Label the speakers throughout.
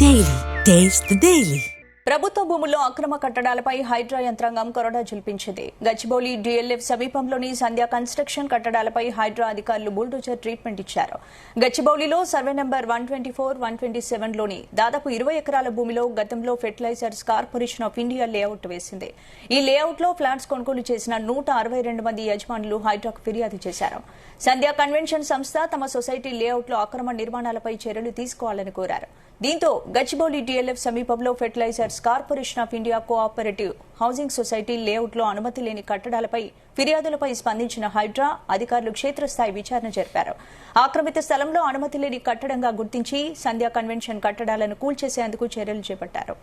Speaker 1: Daily. Taste the Daily.
Speaker 2: ప్రభుత్వ భూముల్లో అక్రమ కట్టడాలపై హైడ్రా యంత్రాంగం కొరడా జల్పించింది. గచ్చిబౌలి డిఎల్ఎఫ్ సమీపంలోని సంధ్యా కన్స్ట్రక్షన్ కట్టడాలపై హైడ్రా అధికారులు బుల్డోజర్ ట్రీట్మెంట్ ఇచ్చారు. గచ్చిబౌలిలో సర్వే నంబర్ 124, 127లోని దాదాపు 20 ఎకరాల భూమిలో గతంలో fertilizers corporation of India layout వేసింది. ఈ లేఅవుట్లో ఫ్లాట్స్ కొనుగోలు చేసిన 162 మంది యజమానులు హైడ్రాకు ఫిర్యాదు చేశారు. సంధ్యా కన్వెన్షన్ సంస్థ తమ సొసైటీ లేఅవుట్లో అక్రమ నిర్మాణాలపై చర్యలు తీసుకోవాలని కోరారు. దీంతో గచ్చిబౌలి డిఎల్ఎఫ్ సమీపంలో fertilizers corporation of India cooperative housing society లేఅవుట్లో అనుమతి లేని కట్టడాలపై ఫిర్యాదులపై స్పందించిన హైడ్రా అధికారులు క్షేత్రస్థాయి విచారణ జరిపారు. ఆక్రమిత స్థలంలో అనుమతి లేని కట్టడంగా గుర్తించి సంధ్యా కన్వెన్షన్ కట్టడాలను కూల్చేసేందుకు చర్యలు చేపట్టారు.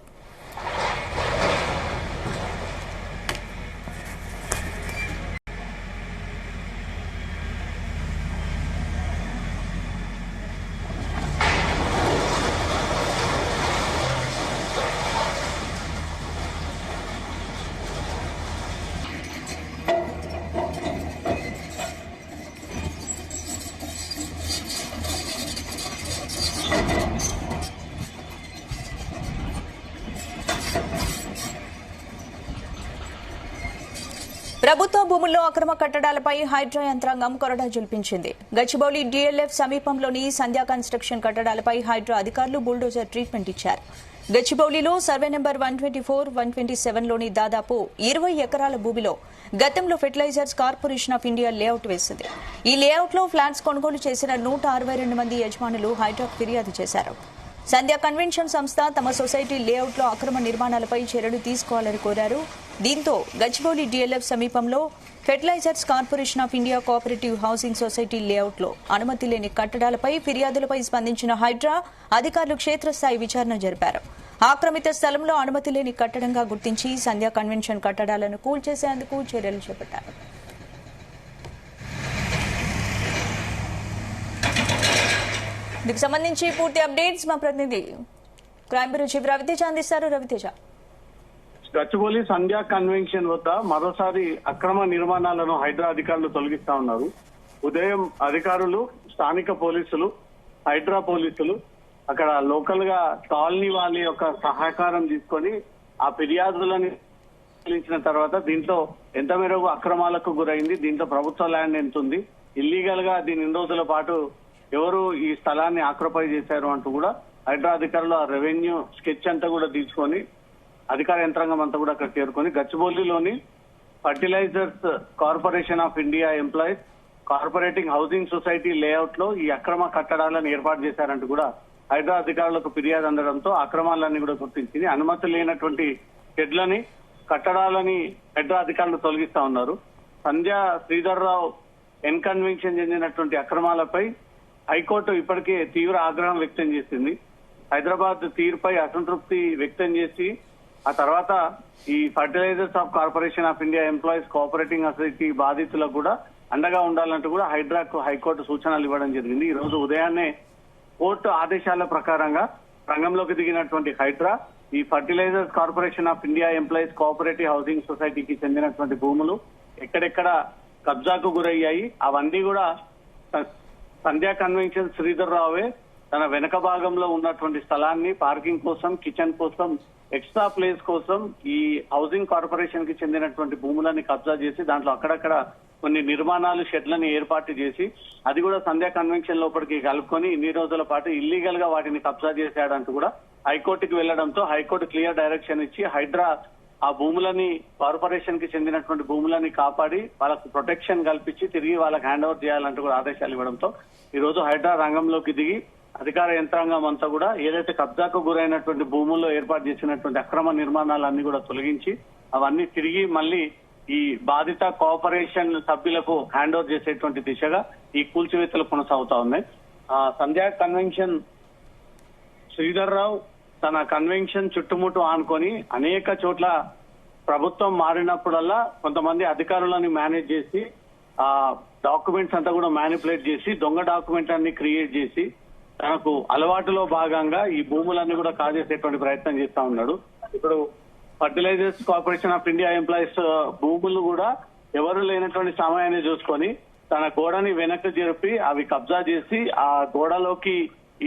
Speaker 2: ప్రభుత్వ భూముల్లో అక్రమ కట్టడాలపై హైడ్రా యంత్రాంగం కొరడా జల్పించింది. గచ్చిబౌలి డిఎల్ఎఫ్ సమీపంలోని సంధ్యా కన్స్ట్రక్షన్ కట్టడాలపై హైడ్రా అధికారులు బుల్డోజర్ ట్రీట్మెంట్ ఇచ్చారు. గచ్చిబౌలిలో సర్వే నంబర్ 124, 127లోని దాదాపు 20 ఎకరాల భూమిలో గతంలో fertilizers corporation of India layout వేసింది. ఈ లేఅవుట్లో ఫ్లాట్స్ కొనుగోలు చేసిన 162 మంది యజమానులు హైడ్రాకు ఫిర్యాదు చేశారు. సంధ్యా కన్వెన్షన్ సంస్థ తమ సొసైటీ లేఅవుట్లో అక్రమ నిర్మాణాలపై చర్యలు తీసుకోవాలని కోరారు. దీంతో గచ్చిబౌలి డిఎల్ఎఫ్ సమీపంలో fertilizers corporation of India cooperative housing society లేఅవుట్లో అనుమతి లేని కట్టడాలపై ఫిర్యాదులపై స్పందించిన హైడ్రా అధికారులు క్షేత్రస్థాయి విచారణ జరిపారు. ఆక్రమిత స్థలంలో అనుమతి లేని కట్టడంగా గుర్తించి సంధ్యా కన్వెన్షన్ కట్టడాలను కూల్చేసేందుకు చర్యలు చేపట్టారు. దీనికి సంబంధించి పూర్తి అప్డేట్స్ మా ప్రతినిధి క్రైమ్ బ్యూరో చీఫ్ రవితేజ అందిస్తారు. రవితేజ,
Speaker 3: గచ్చిబౌలి సంధ్యా కన్వెన్షన్ వద్ద మరోసారి అక్రమ నిర్మాణాలను హైడ్రా అధికారులు తొలగిస్తా ఉన్నారు. ఉదయం అధికారులు, స్థానిక పోలీసులు, హైడ్రా పోలీసులు అక్కడ లోకల్ గా కాలనీ వాళ్ళ యొక్క సహకారం తీసుకొని ఆ ఫిర్యాదులను పరిశీలించిన తర్వాత దీంట్లో ఎంత మేరకు అక్రమాలకు గురైంది, దీంట్లో ప్రభుత్వ ల్యాండ్ ఎంత ఉంది, ఇల్లీగల్ గా దీని 2 రోజుల పాటు ఎవరు ఈ స్థలాన్ని ఆక్యుపై చేశారు అంటూ కూడా హైడ్రా అధికారులు ఆ రెవెన్యూ స్కెచ్ అంతా కూడా తీసుకొని అధికార యంత్రాంగం అంతా కూడా అక్కడ చేరుకొని గచ్చిబౌలిలోని fertilizers corporation of India employees corporating housing society layout లో ఈ అక్రమ కట్టడాలను ఏర్పాటు చేశారంటూ కూడా హైడ్రా అధికారులకు ఫిర్యాదు అందడంతో అక్రమాలన్నీ కూడా గుర్తించింది. అనుమతి లేనటువంటి షెడ్లని, కట్టడాలని హైడ్రా అధికారులు తొలగిస్తా ఉన్నారు. సంధ్యా శ్రీధర్రావు ఎన్కన్వెన్షన్ చెందినటువంటి అక్రమాలపై హైకోర్టు ఇప్పటికే తీవ్ర ఆగ్రహం వ్యక్తం చేసింది. హైదరాబాద్ తీరుపై అసంతృప్తి వ్యక్తం చేసి ఆ తర్వాత ఈ fertilizers of corporation of India employees cooperating society బాధితులకు కూడా అండగా ఉండాలంటూ కూడా హైడ్రాకు హైకోర్టు సూచనలు ఇవ్వడం జరిగింది. ఈ రోజు ఉదయాన్నే కోర్టు ఆదేశాల ప్రకారంగా రంగంలోకి దిగినటువంటి హైడ్రా ఈ fertilizers corporation of India employees cooperative housing సొసైటీకి చెందినటువంటి భూములు ఎక్కడెక్కడ కబ్జాకు గురయ్యాయి అవన్నీ కూడా సంధ్యా కన్వెన్షన్ శ్రీధర్ రావే తన వెనక భాగంలో ఉన్నటువంటి స్థలాన్ని పార్కింగ్ కోసం, కిచెన్ కోసం, ఎక్స్ట్రా ప్లేస్ కోసం ఈ హౌసింగ్ కార్పొరేషన్ కి చెందినటువంటి భూములని కబ్జా చేసి దాంట్లో అక్కడక్కడ కొన్ని నిర్మాణాలు, షెడ్లను ఏర్పాటు చేసి అది కూడా సంధ్యా కన్వెన్షన్ లోపలికి కలుపుకొని ఇన్ని రోజుల పాటు ఇల్లీగల్ గా వాటిని కబ్జా చేశాడంటూ కూడా హైకోర్టుకి వెళ్లడంతో హైకోర్టు క్లియర్ డైరెక్షన్ ఇచ్చి హైడ్రా ఆ భూములని కార్పొరేషన్ కి చెందినటువంటి భూములని కాపాడి వాళ్ళకు ప్రొటెక్షన్ కల్పించి తిరిగి వాళ్ళకి హ్యాండ్ ఓవర్ చేయాలంటూ కూడా ఆదేశాలు ఇవ్వడంతో ఈ రోజు హైడ్రా రంగంలోకి దిగి అధికార యంత్రాంగం అంతా కూడా ఏదైతే కబ్జాకు గురైనటువంటి భూముల్లో ఏర్పాటు చేసినటువంటి అక్రమ నిర్మాణాలన్నీ కూడా తొలగించి అవన్నీ తిరిగి మళ్ళీ ఈ బాధిత కోఆపరేషన్ సభ్యులకు హ్యాండ్ ఓవర్ చేసేటువంటి దిశగా ఈ కూల్చివేతలు కొనసాగుతా ఉన్నాయి. సంధ్యా కన్వెన్షన్ శ్రీధర్ రావు తన కన్వెన్షన్ చుట్టుముట్టు ఆనుకొని అనేక చోట్ల ప్రభుత్వం మారినప్పుడల్లా కొంతమంది అధికారులను మేనేజ్ చేసి ఆ డాక్యుమెంట్స్ అంతా కూడా మ్యానిపులేట్ చేసి దొంగ డాక్యుమెంట్ అన్ని క్రియేట్ చేసి తనకు అలవాటులో భాగంగా ఈ భూములన్నీ కూడా కాజేసేటువంటి ప్రయత్నం చేస్తా ఉన్నాడు. ఇప్పుడు fertilizers corporation of India employees భూములు కూడా ఎవరు లేనటువంటి సమయాన్ని చూసుకొని తన గోడని వెనక్కి జరిపి అవి కబ్జా చేసి ఆ గోడలోకి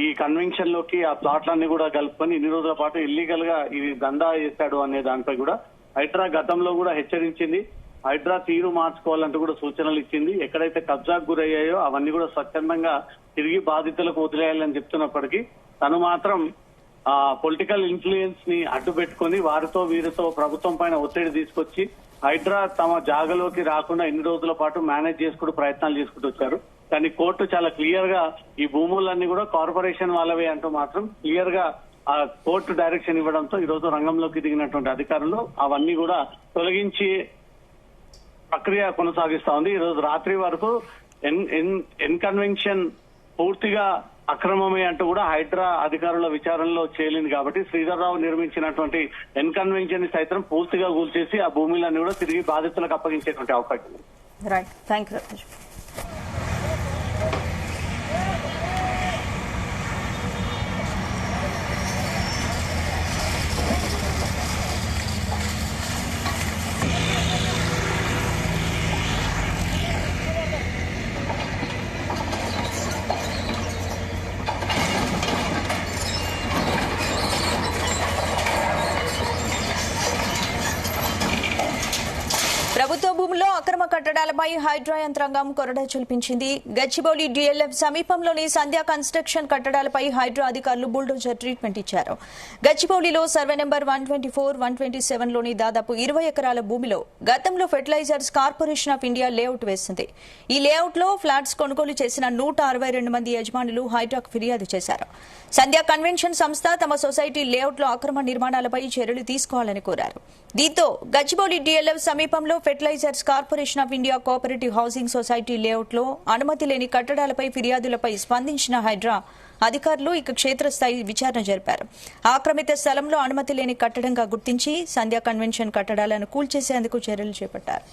Speaker 3: ఈ కన్వెన్షన్ లోకి ఆ ప్లాట్లన్నీ కూడా కలుపుకొని ఇన్ని రోజుల పాటు ఇల్లీగల్ గా ఇది దందా చేశాడు అనే దానిపై కూడా హైడ్రా గతంలో కూడా హెచ్చరించింది. హైడ్రా తీరు మార్చుకోవాలంటూ కూడా సూచనలు ఇచ్చింది. ఎక్కడైతే కబ్జాకు గురయ్యాయో అవన్నీ కూడా స్వచ్ఛందంగా తిరిగి బాధితులకు వదిలేయాలని చెప్తున్నప్పటికీ తను మాత్రం పొలిటికల్ ఇన్ఫ్లుయెన్స్ ని అడ్డు పెట్టుకుని వారితో వీరితో ప్రభుత్వం పైన ఒత్తిడి తీసుకొచ్చి హైడ్రా తమ జాగలోకి రాకుండా ఇన్ని రోజుల పాటు మేనేజ్ చేసుకుంటూ ప్రయత్నాలు చేసుకుంటూ వచ్చారు. కానీ కోర్టు చాలా క్లియర్ గా ఈ భూములన్నీ కూడా కార్పొరేషన్ వాళ్ళవే అంటూ మాత్రం క్లియర్ గా ఆ కోర్టు డైరెక్షన్ ఇవ్వడంతో ఈ రోజు రంగంలోకి దిగినటువంటి అధికారులు అవన్నీ కూడా తొలగించి ప్రక్రియ కొనసాగిస్తా ఉంది. ఈ రోజు రాత్రి వరకు ఎన్కన్వెన్షన్ పూర్తిగా అక్రమమే అంటూ కూడా హైడ్రా అధికారుల విచారణలో చేరింది. కాబట్టి శ్రీధర్ రావు నిర్మించినటువంటి ఎన్కన్వెన్షన్ సైతం పూర్తిగా కూల్చేసి ఆ భూములన్నీ కూడా తిరిగి బాధితులకు అప్పగించేటువంటి అవకాశం ఉంది.
Speaker 2: Right, thank you Rajesh. ప్రభుత్వ భూముల్లో అక్రమ కట్టడాలపై హైడ్రా యంత్రాంగం కొరడా చూపించింది. గచ్చిబౌలి డిఎల్ఎఫ్ సమీపంలోని సంధ్యా కన్స్ట్రక్షన్ కట్టడాలపై హైడ్రా అధికారులు బుల్డోజర్ ట్రీట్మెంట్ ఇచ్చారు. గచ్చిబౌలిలో సర్వే నెంబర్ 124, 127లోని దాదాపు 20 ఎకరాల భూమిలో గతంలో fertilizers corporation of India layout వేసింది. ఈ లేఅవుట్ లో ఫ్లాట్స్ కొనుగోలు చేసిన 162 మంది యజమానులు హైడ్రాకు ఫిర్యాదు చేశారు. సంధ్యా కన్వెన్షన్ సంస్థ తమ సొసైటీ లేఅవుట్ లో అక్రమ నిర్మాణాలపై చర్యలు తీసుకోవాలని కోరారు. దీంతో గచ్చిబౌలి డిఎల్ఎఫ్ సమీపంలో fertilizers corporation of India cooperative housing society layout లో అనుమతి లేని కట్టడాలపై ఫిర్యాదులపై స్పందించిన హైడ్రా అధికారులు ఇక క్షేత్రస్థాయి విచారణ జరిపారు. ఆక్రమిత స్థలంలో అనుమతి లేని కట్టడంగా గుర్తించి సంధ్యా కన్వెన్షన్ కట్టడాలను కూల్చేసేందుకు చర్యలు చేపట్టారు.